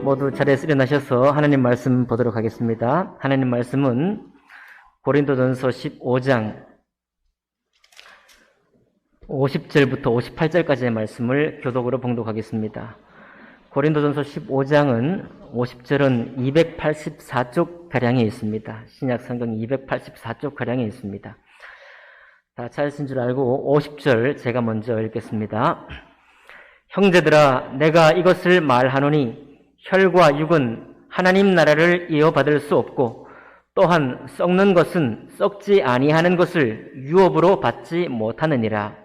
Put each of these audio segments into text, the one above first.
모두 자리에서 일어나셔서 하나님 말씀 보도록 하겠습니다. 하나님 말씀은 고린도전서 15장 50절부터 58절까지의 말씀을 교독으로 봉독하겠습니다. 고린도전서 15장은 50절은 284쪽 가량에 있습니다. 신약 성경 284쪽 가량에 있습니다. 다 찾으신 줄 알고 50절 제가 먼저 읽겠습니다. 형제들아, 내가 이것을 말하노니 혈과 육은 하나님 나라를 이어받을 수 없고 또한 썩는 것은 썩지 아니하는 것을 유업으로 받지 못하느니라.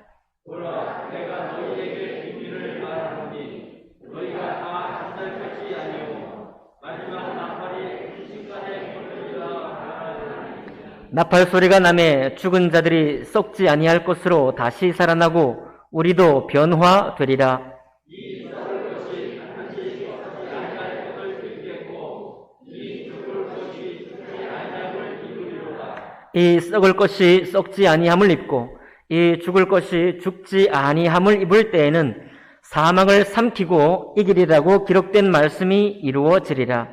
보라, 내가 너희에게 비밀을 말하노니 너희가 다 잠잘 것이 아니오 마지막 나팔이 그 시간에 걸리리라. 나팔 소리가 나매 죽은 자들이 썩지 아니할 것으로 다시 살아나고 우리도 변화되리라. 이 썩을 것이 반드시 썩지 아니할 것을 입겠고 이 죽을 것이 죽지 아니함을 입으리로다. 이 썩을 것이 썩지 아니함을 입고 이 죽을 것이 죽지 아니함을 입을 때에는 사망을 삼키고 이기리라고 기록된 말씀이 이루어지리라.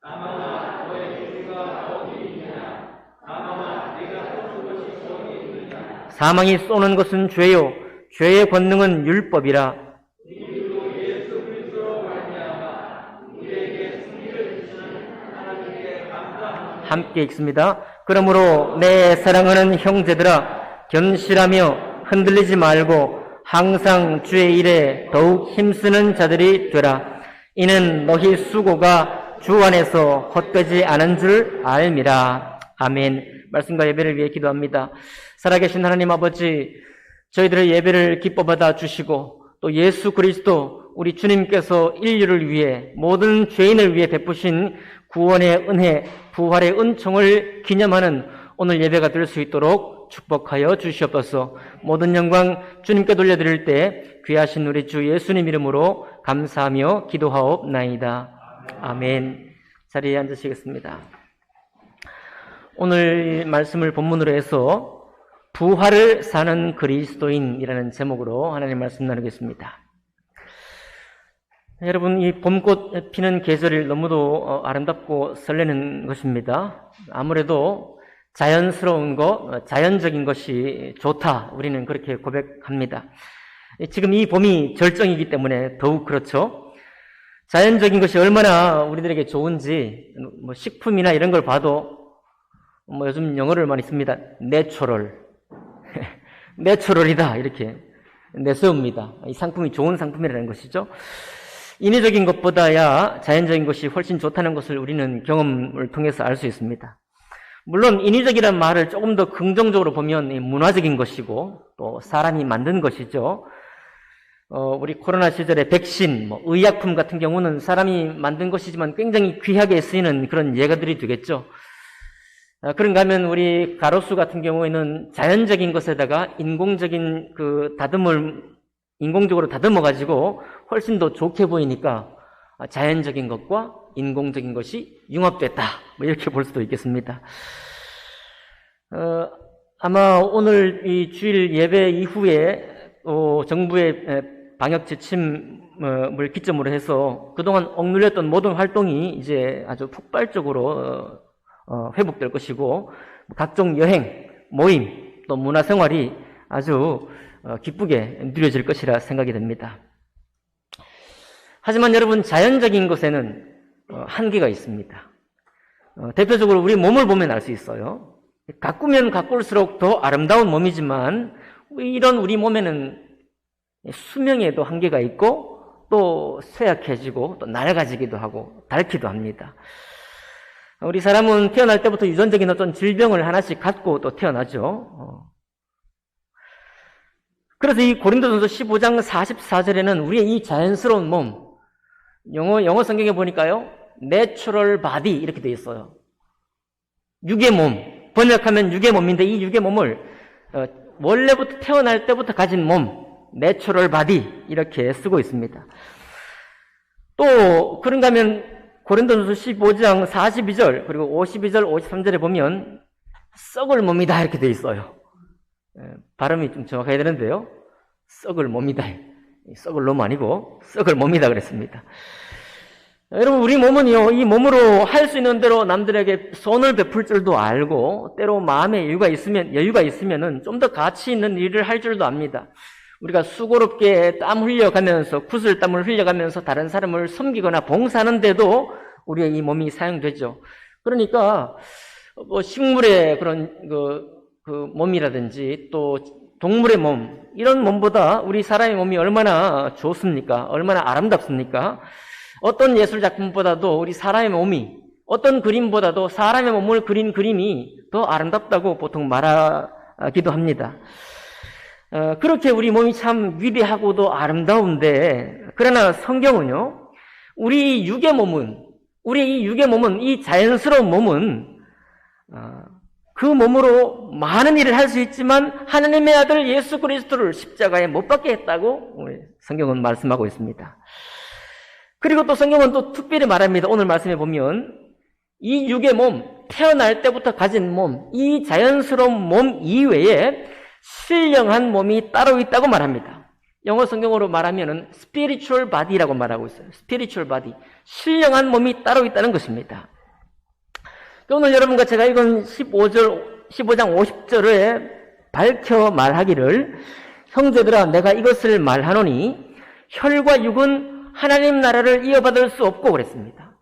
사망아, 너의 주가 어디 있느냐? 사망아, 네가 쏘는 것이 어디 있느냐? 사망이 쏘는 것은 죄요 죄의 권능은 율법이라. 우리도 예수 그리스도로 말미암아 우리에게 승리를 주시는 하나님께 감사합니다. 함께 읽습니다. 그러므로 내 사랑하는 형제들아, 견실하며 흔들리지 말고 항상 주의 일에 더욱 힘쓰는 자들이 되라. 이는 너희 수고가 주 안에서 헛되지 않은 줄 알미라. 아멘. 말씀과 예배를 위해 기도합니다. 살아계신 하나님 아버지, 저희들의 예배를 기뻐 받아 주시고 또 예수 그리스도 우리 주님께서 인류를 위해 모든 죄인을 위해 베푸신 구원의 은혜, 부활의 은총을 기념하는 오늘 예배가 될 수 있도록 축복하여 주시옵소서. 모든 영광 주님께 돌려드릴 때 귀하신 우리 주 예수님 이름으로 감사하며 기도하옵나이다. 아멘. 자리에 앉으시겠습니다. 오늘 말씀을 본문으로 해서 부활을 사는 그리스도인이라는 제목으로 하나님 말씀 나누겠습니다. 여러분, 이 봄꽃 피는 계절이 너무도 아름답고 설레는 것입니다. 아무래도 자연스러운 것, 자연적인 것이 좋다. 우리는 그렇게 고백합니다. 지금 이 봄이 절정이기 때문에 더욱 그렇죠. 자연적인 것이 얼마나 우리들에게 좋은지, 식품이나 이런 걸 봐도, 요즘 영어를 많이 씁니다. 내추럴. 내추럴이다. 이렇게 내세웁니다. 이 상품이 좋은 상품이라는 것이죠. 인위적인 것보다야 자연적인 것이 훨씬 좋다는 것을 우리는 경험을 통해서 알 수 있습니다. 물론 인위적이라는 말을 조금 더 긍정적으로 보면 문화적인 것이고 또 사람이 만든 것이죠. 우리 코로나 시절에 백신, 의약품 같은 경우는 사람이 만든 것이지만 굉장히 귀하게 쓰이는 그런 예가들이 되겠죠. 그런가 하면 우리 가로수 같은 경우에는 자연적인 것에다가 인공적인 인공적으로 다듬어가지고 훨씬 더 좋게 보이니까 자연적인 것과 인공적인 것이 융합됐다. 이렇게 볼 수도 있겠습니다. 아마 오늘 이 주일 예배 이후에 정부의 방역 지침을 기점으로 해서 그동안 억눌렸던 모든 활동이 이제 아주 폭발적으로 회복될 것이고 각종 여행, 모임, 또 문화생활이 아주 기쁘게 누려질 것이라 생각이 됩니다. 하지만 여러분, 자연적인 것에는 한계가 있습니다. 대표적으로 우리 몸을 보면 알 수 있어요. 가꾸면 가꿀수록 더 아름다운 몸이지만 이런 우리 몸에는 수명에도 한계가 있고 또 쇠약해지고 또 낡아지기도 하고 닳기도 합니다. 우리 사람은 태어날 때부터 유전적인 어떤 질병을 하나씩 갖고 또 태어나죠. 그래서 이 고린도전서 15장 44절에는 우리의 이 자연스러운 몸, 영어 성경에 보니까요, 내추럴 바디 이렇게 되어 있어요. 육의 몸, 번역하면 육의 몸인데 이 육의 몸을 원래부터 태어날 때부터 가진 몸, 내추럴 바디 이렇게 쓰고 있습니다. 또 그런가 하면 고린도전서 15장 42절 그리고 52절 53절에 보면 썩을 몸이다 이렇게 되어 있어요. 발음이 좀 정확해야 되는데요. 썩을 몸이다. 썩을 놈 아니고 썩을 몸이다 그랬습니다. 여러분, 우리 몸은요, 이 몸으로 할 수 있는 대로 남들에게 손을 베풀 줄도 알고, 때로 마음에 여유가 있으면은 좀 더 가치 있는 일을 할 줄도 압니다. 우리가 수고롭게 땀 흘려가면서, 구슬땀을 흘려가면서 다른 사람을 섬기거나 봉사하는데도 우리의 이 몸이 사용되죠. 그러니까, 식물의 그런 그 몸이라든지 또 동물의 몸, 이런 몸보다 우리 사람의 몸이 얼마나 좋습니까? 얼마나 아름답습니까? 어떤 예술 작품보다도 우리 사람의 몸이, 어떤 그림보다도 사람의 몸을 그린 그림이 더 아름답다고 보통 말하기도 합니다. 그렇게 우리 몸이 참 위대하고도 아름다운데, 그러나 성경은요, 우리 이 육의 몸은, 이 자연스러운 몸은, 그 몸으로 많은 일을 할 수 있지만 하나님의 아들 예수 그리스도를 십자가에 못 박게 했다고 성경은 말씀하고 있습니다. 그리고 또 성경은 또 특별히 말합니다. 오늘 말씀해 보면 이 육의 몸, 태어날 때부터 가진 몸, 이 자연스러운 몸 이외에 신령한 몸이 따로 있다고 말합니다. 영어 성경으로 말하면은 spiritual body라고 말하고 있어요. spiritual body. 신령한 몸이 따로 있다는 것입니다. 오늘 여러분과 제가 읽은 15장 50절에 밝혀 말하기를, 형제들아 내가 이것을 말하노니 혈과 육은 하나님 나라를 이어받을 수 없고 그랬습니다.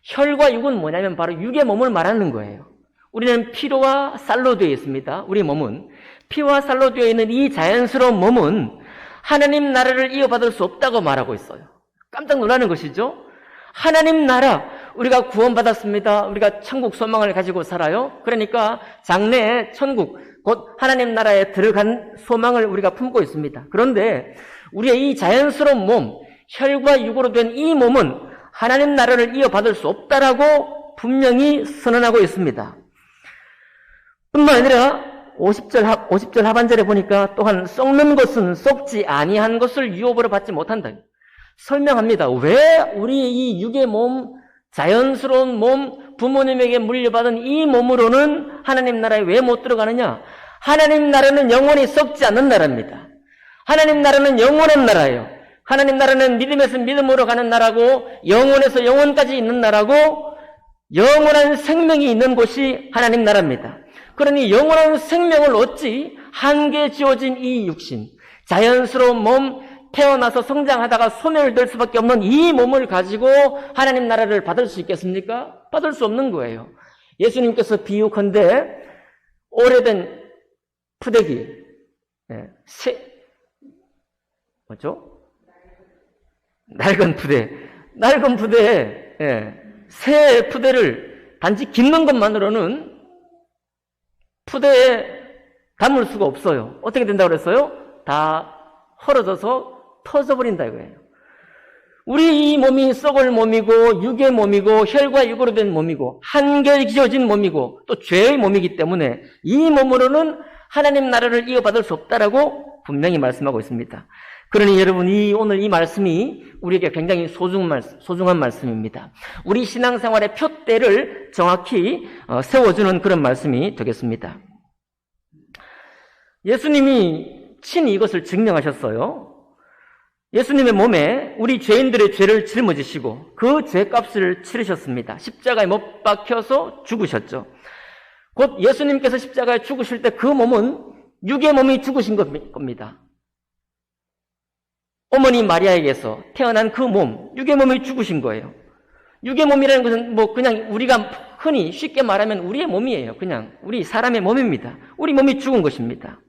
혈과 육은 뭐냐면 바로 육의 몸을 말하는 거예요. 우리는 피와 살로 되어 있습니다. 우리 몸은 피와 살로 되어 있는 이 자연스러운 몸은 하나님 나라를 이어받을 수 없다고 말하고 있어요. 깜짝 놀라는 것이죠. 하나님 나라, 우리가 구원받았습니다. 우리가 천국 소망을 가지고 살아요. 그러니까 장래에 천국, 곧 하나님 나라에 들어간 소망을 우리가 품고 있습니다. 그런데 우리의 이 자연스러운 몸, 혈과 육으로 된 이 몸은 하나님 나라를 이어받을 수 없다라고 분명히 선언하고 있습니다. 뿐만 아니라 50절 하반절에 보니까 또한 썩는 것은 썩지 아니한 것을 유업으로 받지 못한다. 설명합니다. 왜 우리 이 육의 몸, 자연스러운 몸, 부모님에게 물려받은 이 몸으로는 하나님 나라에 왜 못 들어가느냐? 하나님 나라는 영원히 썩지 않는 나라입니다. 하나님 나라는 영원한 나라예요. 하나님 나라는 믿음에서 믿음으로 가는 나라고, 영원에서 영원까지 있는 나라고, 영원한 생명이 있는 곳이 하나님 나라입니다. 그러니 영원한 생명을 얻지 한계 지어진 이 육신, 자연스러운 몸, 태어나서 성장하다가 소멸될 수밖에 없는 이 몸을 가지고 하나님 나라를 받을 수 있겠습니까? 받을 수 없는 거예요. 예수님께서 비유컨대 오래된 푸대기, 낡은 푸대에 새 푸대를 단지 깃는 것만으로는 푸대에 담을 수가 없어요. 어떻게 된다고 그랬어요? 다 헐어져서 터져버린다 이거예요. 우리 이 몸이 썩을 몸이고 육의 몸이고 혈과 육으로 된 몸이고 한결 지어진 몸이고 또 죄의 몸이기 때문에 이 몸으로는 하나님 나라를 이어받을 수 없다라고 분명히 말씀하고 있습니다. 그러니 여러분, 오늘 이 말씀이 우리에게 굉장히 소중한 말씀입니다. 우리 신앙생활의 표대를 정확히 세워주는 그런 말씀이 되겠습니다. 예수님이 친히 이것을 증명하셨어요. 예수님의 몸에 우리 죄인들의 죄를 짊어지시고 그 죄값을 치르셨습니다. 십자가에 못 박혀서 죽으셨죠. 곧 예수님께서 십자가에 죽으실 때 그 몸은 육의 몸이 죽으신 겁니다. 어머니 마리아에게서 태어난 그 몸, 육의 몸이 죽으신 거예요. 육의 몸이라는 것은 그냥 우리가 흔히 쉽게 말하면 우리의 몸이에요. 그냥 우리 사람의 몸입니다. 우리 몸이 죽은 것입니다.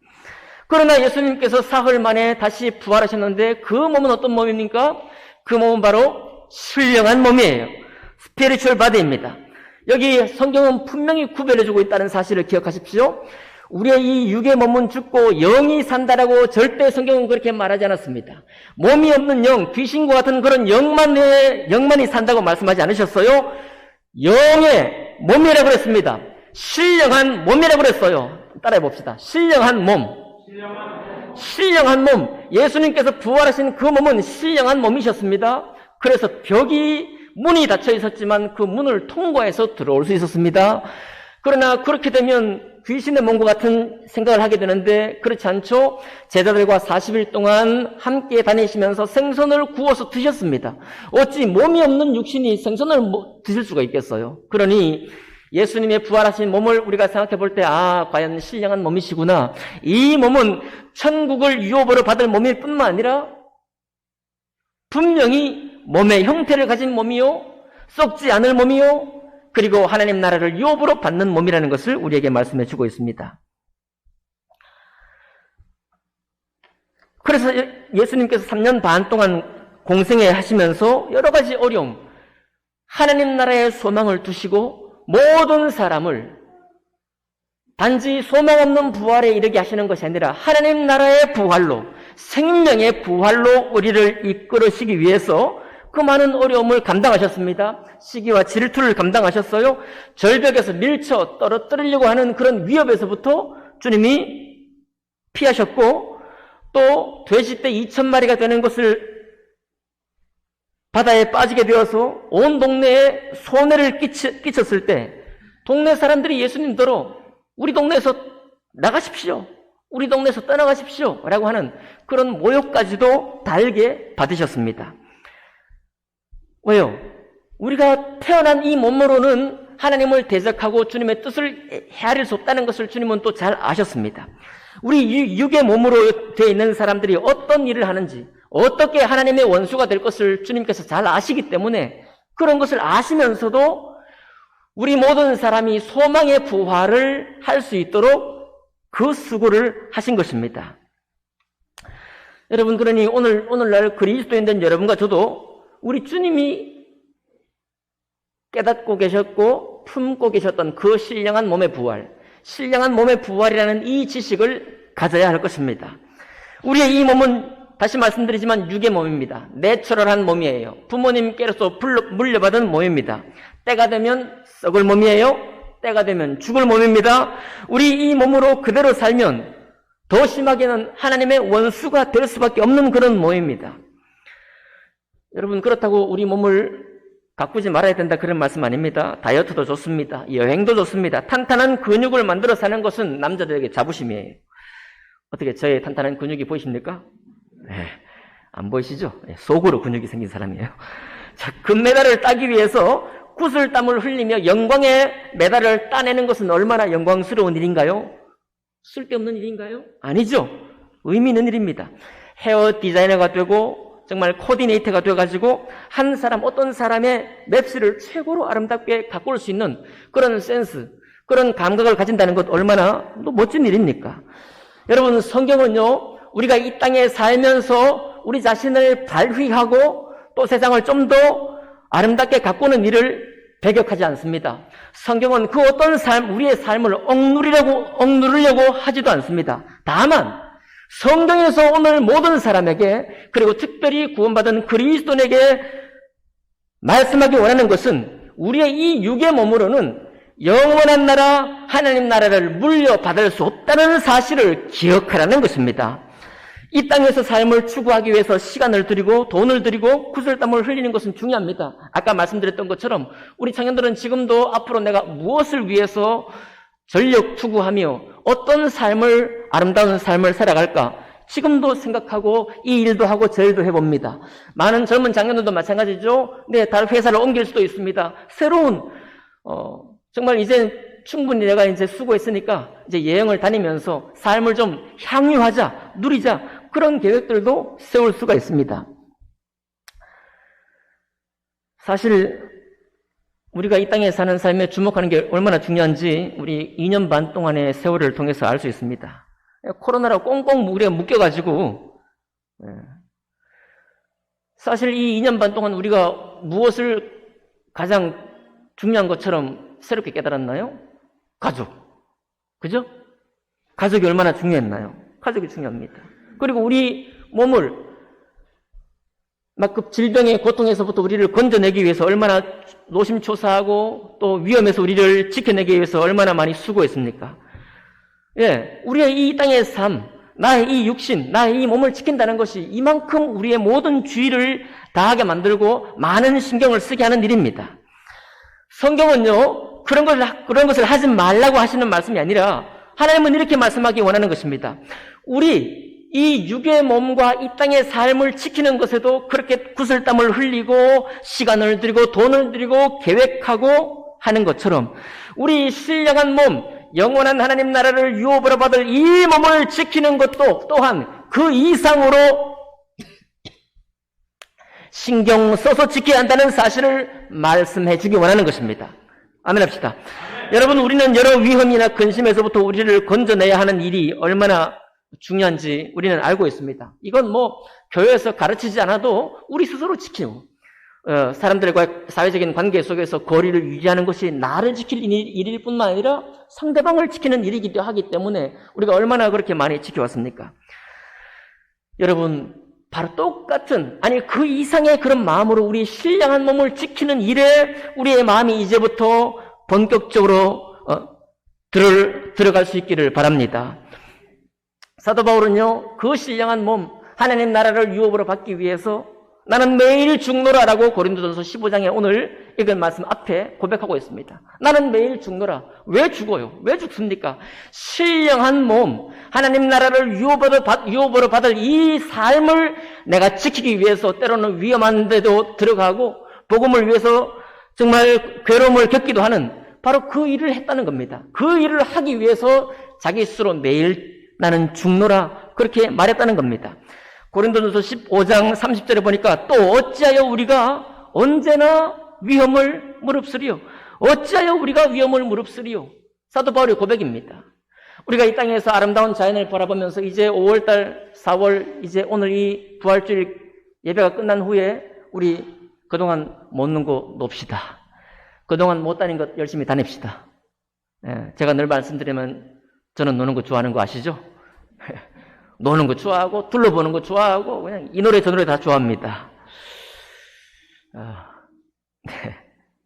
그러나 예수님께서 사흘 만에 다시 부활하셨는데 그 몸은 어떤 몸입니까? 그 몸은 바로 신령한 몸이에요. 스피리추얼 바디입니다. 여기 성경은 분명히 구별해주고 있다는 사실을 기억하십시오. 우리의 이 육의 몸은 죽고 영이 산다라고 절대 성경은 그렇게 말하지 않았습니다. 몸이 없는 영, 귀신과 같은 그런 영만이 산다고 말씀하지 않으셨어요. 영의 몸이라고 그랬습니다. 신령한 몸이라고 그랬어요. 따라해 봅시다. 신령한 몸. 신령한 몸. 예수님께서 부활하신 그 몸은 신령한 몸이셨습니다. 그래서 문이 닫혀 있었지만 그 문을 통과해서 들어올 수 있었습니다. 그러나 그렇게 되면 귀신의 몸과 같은 생각을 하게 되는데 그렇지 않죠? 제자들과 40일 동안 함께 다니시면서 생선을 구워서 드셨습니다. 어찌 몸이 없는 육신이 생선을 드실 수가 있겠어요? 그러니 예수님의 부활하신 몸을 우리가 생각해 볼 때 과연 신령한 몸이시구나. 이 몸은 천국을 유업으로 받을 몸일 뿐만 아니라 분명히 몸의 형태를 가진 몸이요, 썩지 않을 몸이요, 그리고 하나님 나라를 유업으로 받는 몸이라는 것을 우리에게 말씀해 주고 있습니다. 그래서 예수님께서 3년 반 동안 공생애 하시면서 여러 가지 어려움, 하나님 나라의 소망을 두시고 모든 사람을 단지 소망 없는 부활에 이르게 하시는 것이 아니라 하나님 나라의 부활로, 생명의 부활로 우리를 이끌으시기 위해서 그 많은 어려움을 감당하셨습니다. 시기와 질투를 감당하셨어요. 절벽에서 밀쳐 떨어뜨리려고 하는 그런 위협에서부터 주님이 피하셨고, 또 돼지떼 2,000마리가 되는 것을 바다에 빠지게 되어서 온 동네에 손해를 끼쳤을 때 동네 사람들이 예수님더러 우리 동네에서 나가십시오, 우리 동네에서 떠나가십시오 라고 하는 그런 모욕까지도 달게 받으셨습니다. 왜요? 우리가 태어난 이 몸으로는 하나님을 대적하고 주님의 뜻을 헤아릴 수 없다는 것을 주님은 또 잘 아셨습니다. 우리 육의 몸으로 되어 있는 사람들이 어떤 일을 하는지, 어떻게 하나님의 원수가 될 것을 주님께서 잘 아시기 때문에 그런 것을 아시면서도 우리 모든 사람이 소망의 부활을 할 수 있도록 그 수고를 하신 것입니다. 여러분, 그러니 오늘날 그리스도인된 여러분과 저도 우리 주님이 깨닫고 계셨고 품고 계셨던 그 신령한 몸의 부활, 신령한 몸의 부활이라는 이 지식을 가져야 할 것입니다. 우리의 이 몸은 다시 말씀드리지만 육의 몸입니다. 내추럴한 몸이에요. 부모님께로서 물려받은 몸입니다. 때가 되면 썩을 몸이에요. 때가 되면 죽을 몸입니다. 우리 이 몸으로 그대로 살면 더 심하게는 하나님의 원수가 될 수밖에 없는 그런 몸입니다. 여러분, 그렇다고 우리 몸을 가꾸지 말아야 된다 그런 말씀 아닙니다. 다이어트도 좋습니다. 여행도 좋습니다. 탄탄한 근육을 만들어 사는 것은 남자들에게 자부심이에요. 어떻게 저의 탄탄한 근육이 보이십니까? 네, 안 보이시죠? 네, 속으로 근육이 생긴 사람이에요. 자, 금메달을 따기 위해서 구슬땀을 흘리며 영광의 메달을 따내는 것은 얼마나 영광스러운 일인가요? 쓸데없는 일인가요? 아니죠. 의미 있는 일입니다. 헤어 디자이너가 되고 정말 코디네이터가 되어가지고 한 사람, 어떤 사람의 맵시를 최고로 아름답게 가꿀 수 있는 그런 센스, 그런 감각을 가진다는 것 얼마나 또 멋진 일입니까? 여러분, 성경은요, 우리가 이 땅에 살면서 우리 자신을 발휘하고 또 세상을 좀 더 아름답게 가꾸는 일을 배격하지 않습니다. 성경은 그 어떤 삶, 우리의 삶을 억누르려고 하지도 않습니다. 다만 성경에서 오늘 모든 사람에게, 그리고 특별히 구원받은 그리스도인에게 말씀하기 원하는 것은 우리의 이 육의 몸으로는 영원한 나라, 하나님 나라를 물려받을 수 없다는 사실을 기억하라는 것입니다. 이 땅에서 삶을 추구하기 위해서 시간을 들이고 돈을 들이고 구슬땀을 흘리는 것은 중요합니다. 아까 말씀드렸던 것처럼 우리 청년들은 지금도 앞으로 내가 무엇을 위해서 전력 투구하며 어떤 삶을, 아름다운 삶을 살아갈까 지금도 생각하고 이 일도 하고 저 일도 해봅니다. 많은 젊은 장년들도 마찬가지죠. 네, 다른 회사를 옮길 수도 있습니다. 새로운 정말 이제 충분히 내가 이제 수고했으니까 이제 여행을 다니면서 삶을 좀 향유하자, 누리자, 그런 계획들도 세울 수가 있습니다. 사실 우리가 이 땅에 사는 삶에 주목하는 게 얼마나 중요한지 우리 2년 반 동안의 세월을 통해서 알 수 있습니다. 코로나로 꽁꽁 우리가 묶여가지고, 사실 이 2년 반 동안 우리가 무엇을 가장 중요한 것처럼 새롭게 깨달았나요? 가족. 그죠? 가족이 얼마나 중요했나요? 가족이 중요합니다. 그리고 우리 몸을 막 그 질병의 고통에서부터 우리를 건져내기 위해서 얼마나 노심초사하고 또 위험에서 우리를 지켜내기 위해서 얼마나 많이 수고했습니까? 예, 우리의 이 땅의 삶, 나의 이 육신, 나의 이 몸을 지킨다는 것이 이만큼 우리의 모든 주의를 다하게 만들고 많은 신경을 쓰게 하는 일입니다. 성경은요, 그런 것을 하지 말라고 하시는 말씀이 아니라 하나님은 이렇게 말씀하기 원하는 것입니다. 우리 이 육의 몸과 이 땅의 삶을 지키는 것에도 그렇게 구슬땀을 흘리고 시간을 들이고 돈을 들이고 계획하고 하는 것처럼 우리 신령한 몸, 영원한 하나님 나라를 유업으로 받을 이 몸을 지키는 것도 또한 그 이상으로 신경 써서 지켜야 한다는 사실을 말씀해 주기 원하는 것입니다. 아멘 합시다. 여러분, 우리는 여러 위험이나 근심에서부터 우리를 건져내야 하는 일이 얼마나 중요한지 우리는 알고 있습니다. 이건 교회에서 가르치지 않아도 우리 스스로 지키고 사람들과 사회적인 관계 속에서 거리를 유지하는 것이 나를 지킬 일일 뿐만 아니라 상대방을 지키는 일이기도 하기 때문에 우리가 얼마나 그렇게 많이 지켜왔습니까? 여러분, 바로 똑같은, 아니 그 이상의 그런 마음으로 우리 신령한 몸을 지키는 일에 우리의 마음이 이제부터 본격적으로 들어갈 수 있기를 바랍니다. 사도 바울은요, 그 신령한 몸, 하나님 나라를 유업으로 받기 위해서 나는 매일 죽노라라고 고린도전서 15장에 오늘 읽은 말씀 앞에 고백하고 있습니다. 나는 매일 죽노라. 왜 죽어요? 왜 죽습니까? 신령한 몸, 하나님 나라를 유업으로 받을 이 삶을 내가 지키기 위해서 때로는 위험한 데도 들어가고 복음을 위해서 정말 괴로움을 겪기도 하는 바로 그 일을 했다는 겁니다. 그 일을 하기 위해서 자기 스스로 매일 나는 죽노라 그렇게 말했다는 겁니다. 고린도전서 15장 30절에 보니까 또 어찌하여 우리가 언제나 위험을 무릅쓰리요? 어찌하여 우리가 위험을 무릅쓰리요? 사도 바울의 고백입니다. 우리가 이 땅에서 아름다운 자연을 바라보면서 이제 5월달, 4월, 이제 오늘 이 부활주일 예배가 끝난 후에 우리 그동안 못 논 거 놉시다. 그동안 못 다닌 것 열심히 다닙시다. 제가 늘 말씀드리면 저는 노는 거 좋아하는 거 아시죠? 노는 거 좋아하고 둘러보는 거 좋아하고 그냥 이 노래 저 노래 다 좋아합니다.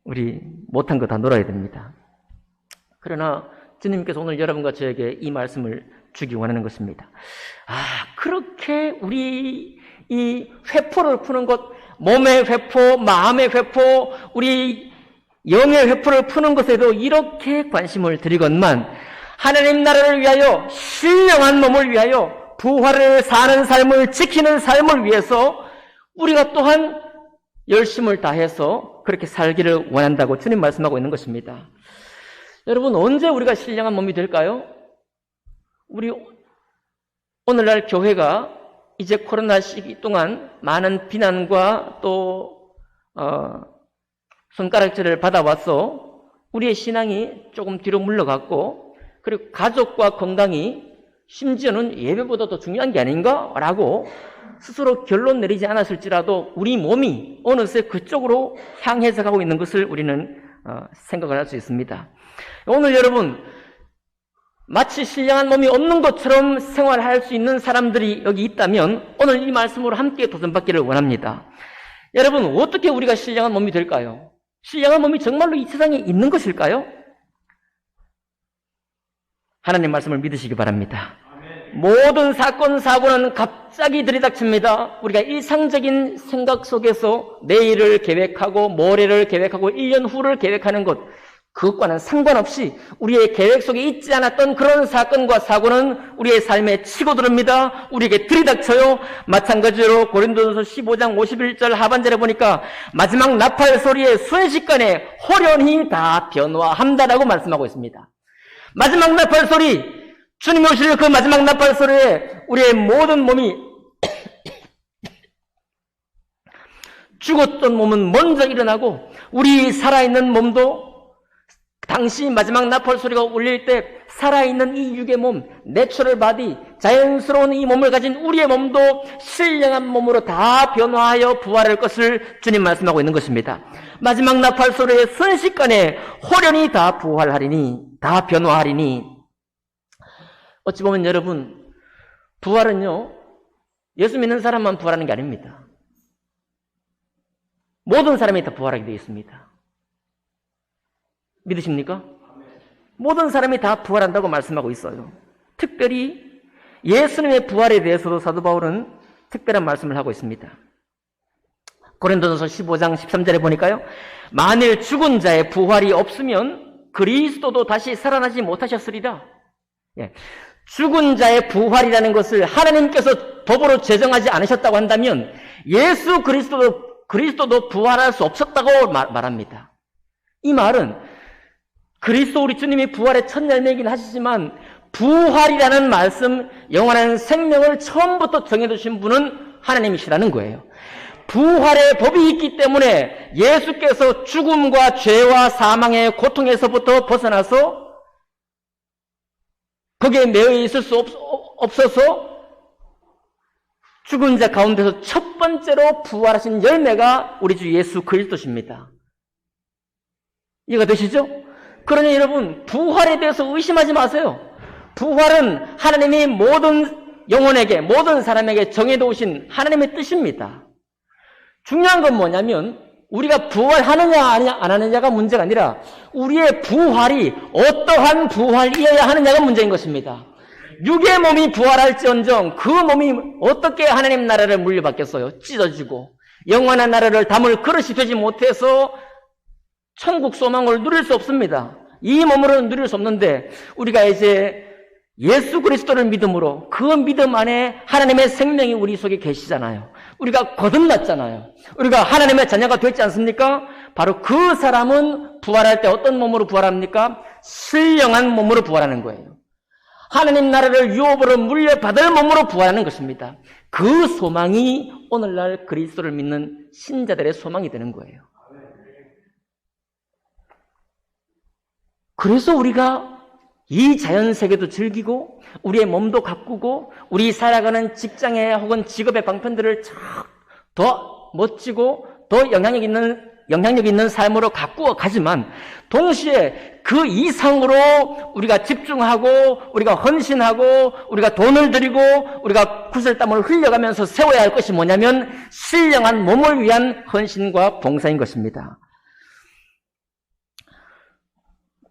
우리 못한 거 다 놀아야 됩니다. 그러나 주님께서 오늘 여러분과 저에게 이 말씀을 주기 원하는 것입니다. 그렇게 우리 이 회포를 푸는 것, 몸의 회포, 마음의 회포, 우리 영의 회포를 푸는 것에도 이렇게 관심을 드리건만 하나님 나라를 위하여 신령한 몸을 위하여 부활을 사는 삶을 지키는 삶을 위해서 우리가 또한 열심을 다해서 그렇게 살기를 원한다고 주님 말씀하고 있는 것입니다. 여러분, 언제 우리가 신령한 몸이 될까요? 우리 오늘날 교회가 이제 코로나 시기 동안 많은 비난과 또 손가락질을 받아왔어 우리의 신앙이 조금 뒤로 물러갔고 그리고 가족과 건강이 심지어는 예배보다 더 중요한 게 아닌가라고 스스로 결론 내리지 않았을지라도 우리 몸이 어느새 그쪽으로 향해서 가고 있는 것을 우리는 생각을 할 수 있습니다. 오늘 여러분, 마치 신령한 몸이 없는 것처럼 생활할 수 있는 사람들이 여기 있다면 오늘 이 말씀으로 함께 도전받기를 원합니다. 여러분, 어떻게 우리가 신령한 몸이 될까요? 신령한 몸이 정말로 이 세상에 있는 것일까요? 하나님 말씀을 믿으시기 바랍니다. 모든 사건, 사고는 갑자기 들이닥칩니다. 우리가 일상적인 생각 속에서 내일을 계획하고 모레를 계획하고 1년 후를 계획하는 것, 그것과는 상관없이 우리의 계획 속에 있지 않았던 그런 사건과 사고는 우리의 삶에 치고 들어옵니다. 우리에게 들이닥쳐요. 마찬가지로 고린도전서 15장 51절 하반절에 보니까 마지막 나팔 소리에 순식간에 호련히 다 변화한다라고 말씀하고 있습니다. 마지막 나팔 소리, 주님이 오실 그 마지막 나팔 소리에 우리의 모든 몸이 죽었던 몸은 먼저 일어나고 우리 살아있는 몸도 당시 마지막 나팔 소리가 울릴 때 살아있는 이 육의 몸, 내추럴 바디, 자연스러운 이 몸을 가진 우리의 몸도 신령한 몸으로 다 변화하여 부활할 것을 주님 말씀하고 있는 것입니다. 마지막 나팔 소리에 순식간에 호련히 다 부활하리니, 다 변화하리니. 어찌 보면 여러분, 부활은요, 예수 믿는 사람만 부활하는 게 아닙니다. 모든 사람이 다 부활하게 되어 있습니다. 믿으십니까? 모든 사람이 다 부활한다고 말씀하고 있어요. 특별히 예수님의 부활에 대해서도 사도 바울은 특별한 말씀을 하고 있습니다. 고린도전서 15장 13절에 보니까요, 만일 죽은 자의 부활이 없으면 그리스도도 다시 살아나지 못하셨으리라. 예. 죽은 자의 부활이라는 것을 하나님께서 법으로 제정하지 않으셨다고 한다면 예수 그리스도도 부활할 수 없었다고 말합니다. 이 말은 그리스도 우리 주님이 부활의 첫 열매이긴 하시지만 부활이라는 말씀, 영원한 생명을 처음부터 정해두신 분은 하나님이시라는 거예요. 부활의 법이 있기 때문에 예수께서 죽음과 죄와 사망의 고통에서부터 벗어나서 거기에 매여 있을 수 없어서 죽은 자 가운데서 첫 번째로 부활하신 열매가 우리 주 예수 그리스도십니다. 이해가 되시죠? 그러니 여러분, 부활에 대해서 의심하지 마세요. 부활은 하나님이 모든 영혼에게, 모든 사람에게 정해놓으신 하나님의 뜻입니다. 중요한 건 뭐냐면 우리가 부활하느냐 안 하느냐가 문제가 아니라 우리의 부활이 어떠한 부활이어야 하느냐가 문제인 것입니다. 육의 몸이 부활할지언정 그 몸이 어떻게 하나님 나라를 물려받겠어요? 찢어지고 영원한 나라를 담을 그릇이 되지 못해서 천국 소망을 누릴 수 없습니다. 이 몸으로는 누릴 수 없는데 우리가 이제 예수 그리스도를 믿음으로 그 믿음 안에 하나님의 생명이 우리 속에 계시잖아요. 우리가 거듭났잖아요. 우리가 하나님의 자녀가 됐지 않습니까? 바로 그 사람은 부활할 때 어떤 몸으로 부활합니까? 신령한 몸으로 부활하는 거예요. 하나님 나라를 유업으로 물려받을 몸으로 부활하는 것입니다. 그 소망이 오늘날 그리스도를 믿는 신자들의 소망이 되는 거예요. 그래서 우리가 이 자연세계도 즐기고 우리의 몸도 가꾸고 우리 살아가는 직장의 혹은 직업의 방편들을 더 멋지고 더 영향력 있는 삶으로 가꾸어 가지만 동시에 그 이상으로 우리가 집중하고 우리가 헌신하고 우리가 돈을 들이고 우리가 구슬땀을 흘려가면서 세워야 할 것이 뭐냐면 신령한 몸을 위한 헌신과 봉사인 것입니다.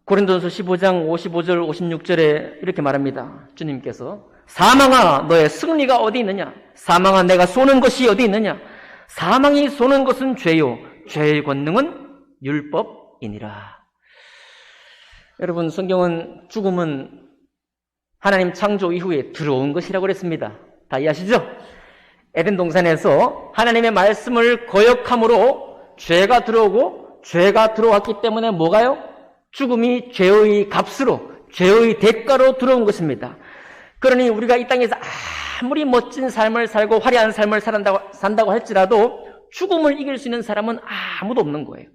고린도전서 15장 55절 56절에 이렇게 말합니다. 주님께서 사망아 너의 승리가 어디 있느냐? 사망아 내가 쏘는 것이 어디 있느냐? 사망이 쏘는 것은 죄요 죄의 권능은 율법이니라. 여러분, 성경은 죽음은 하나님 창조 이후에 들어온 것이라고 그랬습니다. 다 이해하시죠? 에덴 동산에서 하나님의 말씀을 거역함으로 죄가 들어오고 죄가 들어왔기 때문에 뭐가요? 죽음이 죄의 값으로, 죄의 대가로 들어온 것입니다. 그러니 우리가 이 땅에서 아무리 멋진 삶을 살고 화려한 삶을 산다고 할지라도 죽음을 이길 수 있는 사람은 아무도 없는 거예요.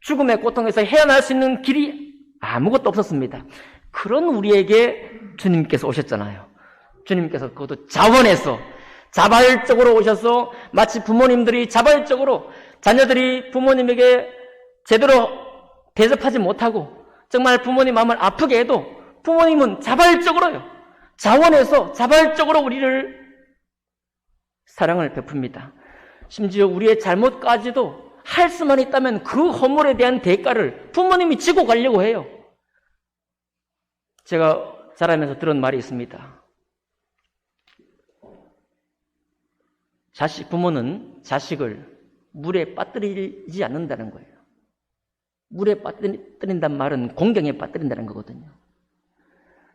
죽음의 고통에서 헤어날 수 있는 길이 아무것도 없었습니다. 그런 우리에게 주님께서 오셨잖아요. 주님께서 그것도 자원해서 자발적으로 오셔서 마치 부모님들이 자발적으로 자녀들이 부모님에게 제대로 대접하지 못하고 정말 부모님 마음을 아프게 해도 부모님은 자발적으로요. 자원해서 자발적으로 우리를 사랑을 베풉니다. 심지어 우리의 잘못까지도 할 수만 있다면 그 허물에 대한 대가를 부모님이 지고 가려고 해요. 제가 자라면서 들은 말이 있습니다. 부모는 자식을 물에 빠뜨리지 않는다는 거예요. 물에 빠뜨린다는 말은 공경에 빠뜨린다는 거거든요.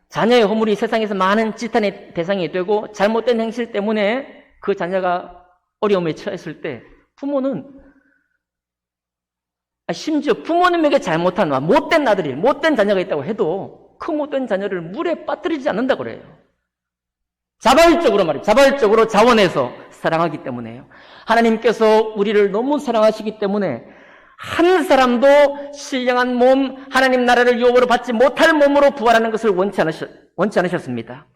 자녀의 허물이 세상에서 많은 지탄의 대상이 되고 잘못된 행실 때문에 그 자녀가 어려움에 처했을 때 부모는 심지어 부모님에게 잘못한 못된 아들이 못된 자녀가 있다고 해도 그 못된 자녀를 물에 빠뜨리지 않는다고 그래요. 자발적으로 자원해서 사랑하기 때문에요. 하나님께서 우리를 너무 사랑하시기 때문에 한 사람도 신령한 몸, 하나님 나라를 유업으로 받지 못할 몸으로 부활하는 것을 원치 않으셨습니다.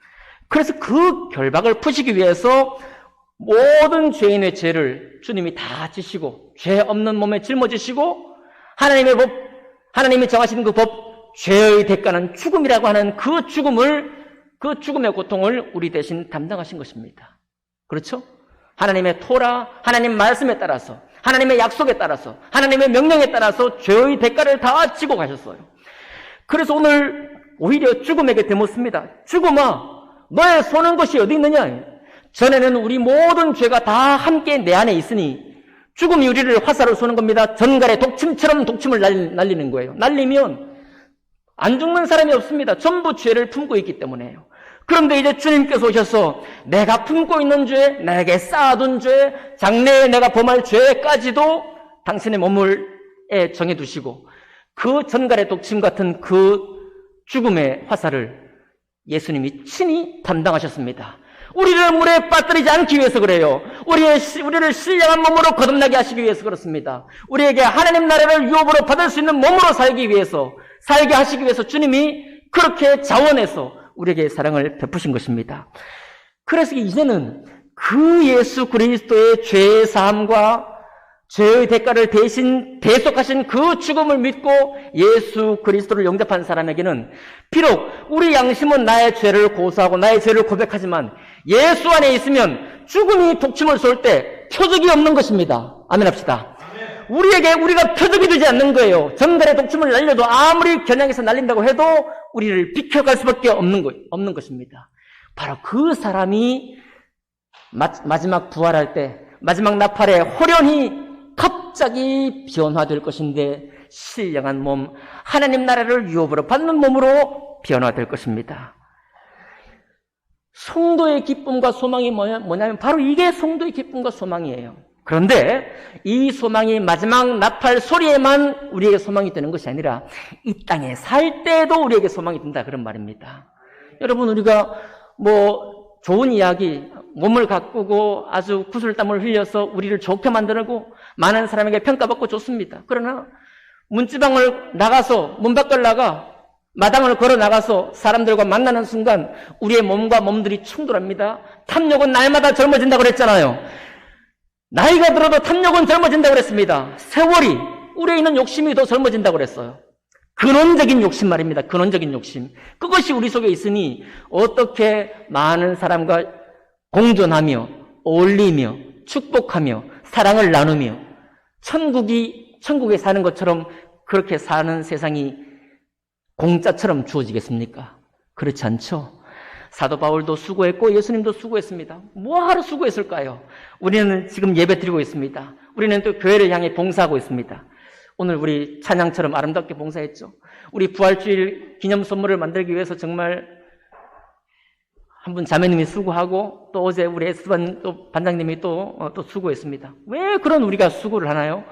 그래서 그 결박을 푸시기 위해서 모든 죄인의 죄를 주님이 다 지시고 죄 없는 몸에 짊어지시고 하나님의 법, 하나님이 정하시는 그 법, 죄의 대가는 죽음이라고 하는 그 죽음의 고통을 우리 대신 담당하신 것입니다. 그렇죠? 하나님의 토라, 하나님 말씀에 따라서, 하나님의 약속에 따라서, 하나님의 명령에 따라서 죄의 대가를 다 지고 가셨어요. 그래서 오늘 오히려 죽음에게 대묻습니다. 죽음아, 너의 쏘는 것이 어디 있느냐? 전에는 우리 모든 죄가 다 함께 내 안에 있으니 죽음이 우리를 화살로 쏘는 겁니다. 전갈의 독침처럼 독침을 날리는 거예요. 날리면 안 죽는 사람이 없습니다. 전부 죄를 품고 있기 때문에요. 그런데 이제 주님께서 오셔서 내가 품고 있는 죄, 내게 쌓아둔 죄, 장래에 내가 범할 죄까지도 당신의 몸을 정해두시고 그 전갈의 독침 같은 그 죽음의 화살을 예수님이 친히 담당하셨습니다. 우리를 물에 빠뜨리지 않기 위해서 그래요. 우리를 신령한 몸으로 거듭나게 하시기 위해서 그렇습니다. 우리에게 하나님 나라를 유업으로 받을 수 있는 몸으로 살게 하시기 위해서 주님이 그렇게 자원해서 우리에게 사랑을 베푸신 것입니다. 그래서 이제는 그 예수 그리스도의 죄의 사함과 죄의 대가를 대신 대속하신 그 죽음을 믿고 예수 그리스도를 영접한 사람에게는 비록 우리 양심은 나의 죄를 고소하고 나의 죄를 고백하지만 예수 안에 있으면 죽음이 독침을 쏠 때 표적이 없는 것입니다. 아멘 합시다. 우리가 표적이 되지 않는 거예요. 전갈의 독침을 날려도 아무리 겨냥해서 날린다고 해도 우리를 비켜갈 수밖에 없는 것입니다. 바로 그 사람이 마지막 부활할 때 마지막 나팔에 호련히 갑자기 변화될 것인데 신령한 몸, 하나님 나라를 유업으로 받는 몸으로 변화될 것입니다. 성도의 기쁨과 소망이 뭐냐면 바로 이게 성도의 기쁨과 소망이에요. 그런데 이 소망이 마지막 나팔 소리에만 우리에게 소망이 되는 것이 아니라 이 땅에 살 때에도 우리에게 소망이 된다 그런 말입니다. 여러분 우리가 좋은 이야기, 몸을 가꾸고 아주 구슬땀을 흘려서 우리를 좋게 만들고 많은 사람에게 평가받고 좋습니다. 그러나 문지방을 나가서 문 밖을 나가 마당을 걸어 나가서 사람들과 만나는 순간 우리의 몸과 몸들이 충돌합니다. 탐욕은 날마다 젊어진다고 그랬잖아요. 나이가 들어도 탐욕은 젊어진다고 그랬습니다. 세월이 우리에 있는 욕심이 더 젊어진다고 그랬어요. 근원적인 욕심 말입니다. 근원적인 욕심. 그것이 우리 속에 있으니 어떻게 많은 사람과 공존하며 어울리며 축복하며 사랑을 나누며 천국에 사는 것처럼 그렇게 사는 세상이 공짜처럼 주어지겠습니까? 그렇지 않죠. 사도 바울도 수고했고 예수님도 수고했습니다. 뭐하러 수고했을까요? 우리는 지금 예배 드리고 있습니다. 우리는 또 교회를 향해 봉사하고 있습니다. 오늘 우리 찬양처럼 아름답게 봉사했죠. 우리 부활주일 기념 선물을 만들기 위해서 정말 한 분 자매님이 수고하고 또 어제 우리 S반 또 반장님이 또 수고했습니다. 왜 그런 우리가 수고를 하나요?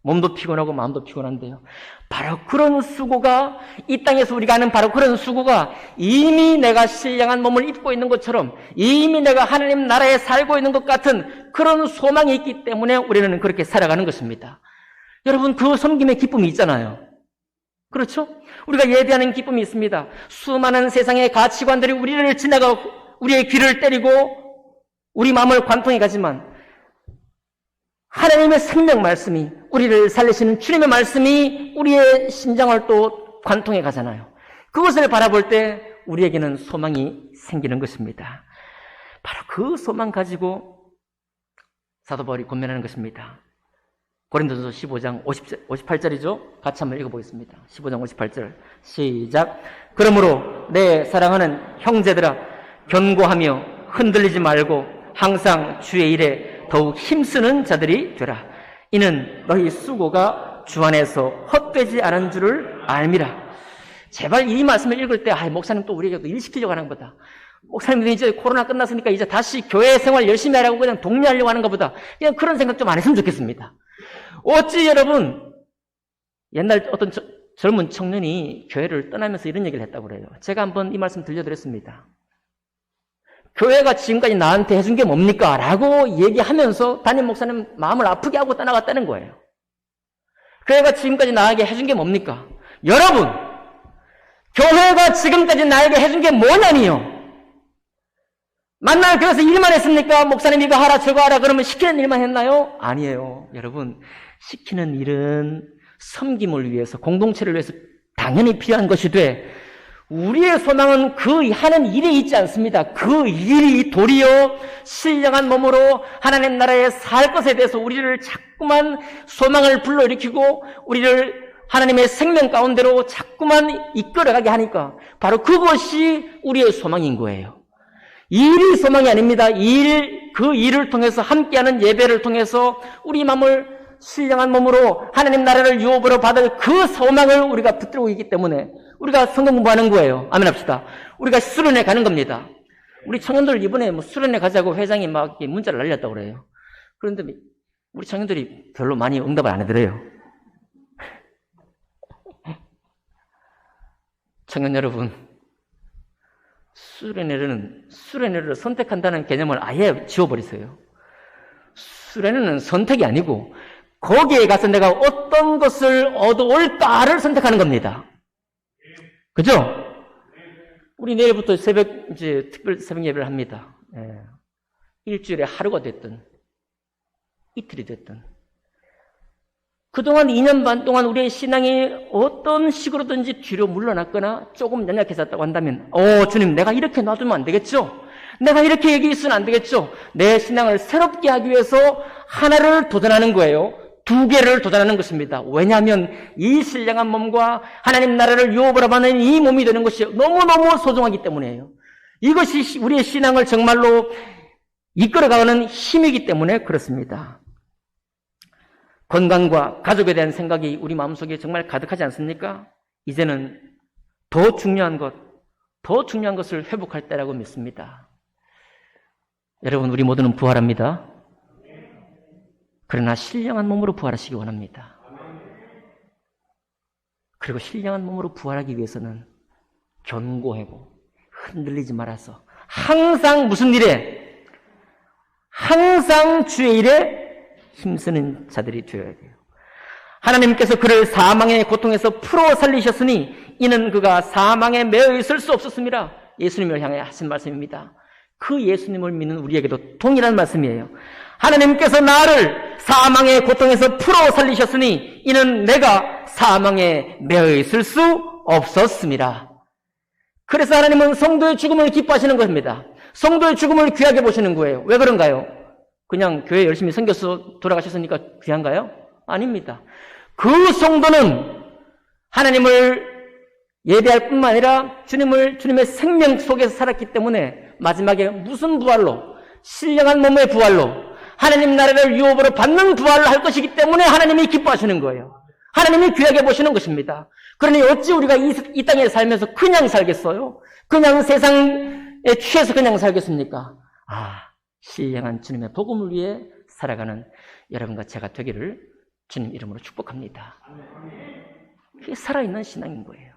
몸도 피곤하고 마음도 피곤한데요. 바로 그런 수고가 이 땅에서 우리가 하는 바로 그런 수고가 이미 내가 신령한 몸을 입고 있는 것처럼 이미 내가 하나님 나라에 살고 있는 것 같은 그런 소망이 있기 때문에 우리는 그렇게 살아가는 것입니다. 여러분 그 섬김의 기쁨이 있잖아요. 그렇죠? 우리가 예배하는 기쁨이 있습니다. 수많은 세상의 가치관들이 우리를 지나가고 우리의 귀를 때리고 우리 마음을 관통해 가지만 하나님의 생명 말씀이 우리를 살리시는 주님의 말씀이 우리의 심장을 또 관통해 가잖아요. 그것을 바라볼 때 우리에게는 소망이 생기는 것입니다. 바로 그 소망 가지고 사도 바울이 권면하는 것입니다. 고린도전서 15장 58절이죠. 같이 한번 읽어보겠습니다. 15장 58절 시작. 그러므로 내 사랑하는 형제들아 견고하며 흔들리지 말고 항상 주의 일에 더욱 힘쓰는 자들이 되라. 이는 너희 수고가 주 안에서 헛되지 않은 줄을 알미라. 제발 이 말씀을 읽을 때 목사님 또 우리에게 일 시키려고 하는 것보다 목사님 이제 코로나 끝났으니까 이제 다시 교회 생활 열심히 하라고 그냥 독려하려고 하는 것보다 그냥 그런 생각 좀 안 했으면 좋겠습니다. 어찌 여러분 옛날 어떤 젊은 청년이 교회를 떠나면서 이런 얘기를 했다고 그래요. 제가 한번 이 말씀 들려드렸습니다. 교회가 지금까지 나한테 해준 게 뭡니까? 라고 얘기하면서 담임 목사님 마음을 아프게 하고 떠나갔다는 거예요. 교회가 지금까지 나에게 해준 게 뭡니까? 여러분, 교회가 지금까지 나에게 해준 게 뭐냐니요? 만날 교회에서 일만 했습니까? 목사님 이거 하라 저거 하라 그러면 시키는 일만 했나요? 아니에요. 여러분, 시키는 일은 섬김을 위해서 공동체를 위해서 당연히 필요한 것이 돼 우리의 소망은 그 하는 일에 있지 않습니다. 그 일이 도리어 신령한 몸으로 하나님 나라에 살 것에 대해서 우리를 자꾸만 소망을 불러일으키고 우리를 하나님의 생명 가운데로 자꾸만 이끌어가게 하니까 바로 그것이 우리의 소망인 거예요. 일이 소망이 아닙니다. 그 일을 통해서 함께하는 예배를 통해서 우리 마음을 신령한 몸으로 하나님 나라를 유업으로 받을 그 소망을 우리가 붙들고 있기 때문에 우리가 성경 공부하는 거예요. 아멘 합시다. 우리가 수련회 가는 겁니다. 우리 청년들 이번에 뭐 수련회 가자고 회장이 막 문자를 날렸다고 그래요. 그런데 우리 청년들이 별로 많이 응답을 안 해드려요. 청년 여러분, 수련회를 선택한다는 개념을 아예 지워버리세요. 수련회는 선택이 아니고 거기에 가서 내가 어떤 것을 얻어올까를 선택하는 겁니다. 그죠? 우리 내일부터 특별 새벽 예배를 합니다. 일주일에 하루가 됐든 이틀이 됐든 그동안 2년 반 동안 우리의 신앙이 어떤 식으로든지 뒤로 물러났거나 조금 연약해졌다고 한다면 주님, 내가 이렇게 놔두면 안 되겠죠? 내가 이렇게 얘기 있으면 안 되겠죠? 내 신앙을 새롭게 하기 위해서 하나를 도전하는 거예요. 2개를 도전하는 것입니다. 왜냐하면 이 신령한 몸과 하나님 나라를 유업으로 받는 이 몸이 되는 것이 너무너무 소중하기 때문이에요. 이것이 우리의 신앙을 정말로 이끌어가는 힘이기 때문에 그렇습니다. 건강과 가족에 대한 생각이 우리 마음속에 정말 가득하지 않습니까? 이제는 더 중요한 것을 회복할 때라고 믿습니다. 여러분, 우리 모두는 부활합니다. 그러나 신령한 몸으로 부활하시기 원합니다. 그리고 신령한 몸으로 부활하기 위해서는 견고하고 흔들리지 말아서 항상 무슨 일에? 항상 주의 일에 힘쓰는 자들이 되어야 돼요. 하나님께서 그를 사망의 고통에서 풀어 살리셨으니 이는 그가 사망에 매여 있을 수 없었습니다. 예수님을 향해 하신 말씀입니다. 그 예수님을 믿는 우리에게도 동일한 말씀이에요. 하나님께서 나를 사망의 고통에서 풀어 살리셨으니 이는 내가 사망에 매여 있을 수 없었습니다. 그래서 하나님은 성도의 죽음을 기뻐하시는 것입니다. 성도의 죽음을 귀하게 보시는 거예요. 왜 그런가요? 그냥 교회 열심히 섬겨서 돌아가셨으니까 귀한가요? 아닙니다. 그 성도는 하나님을 예배할 뿐만 아니라 주님의 생명 속에서 살았기 때문에 마지막에 무슨 부활로? 신령한 몸의 부활로 하나님 나라를 유업으로 받는 부활을 할 것이기 때문에 하나님이 기뻐하시는 거예요. 하나님이 귀하게 보시는 것입니다. 그러니 어찌 우리가 이 땅에 살면서 그냥 살겠어요? 그냥 세상에 취해서 그냥 살겠습니까? 신령한 주님의 복음을 위해 살아가는 여러분과 제가 되기를 주님 이름으로 축복합니다. 그게 살아있는 신앙인 거예요.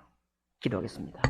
기도하겠습니다.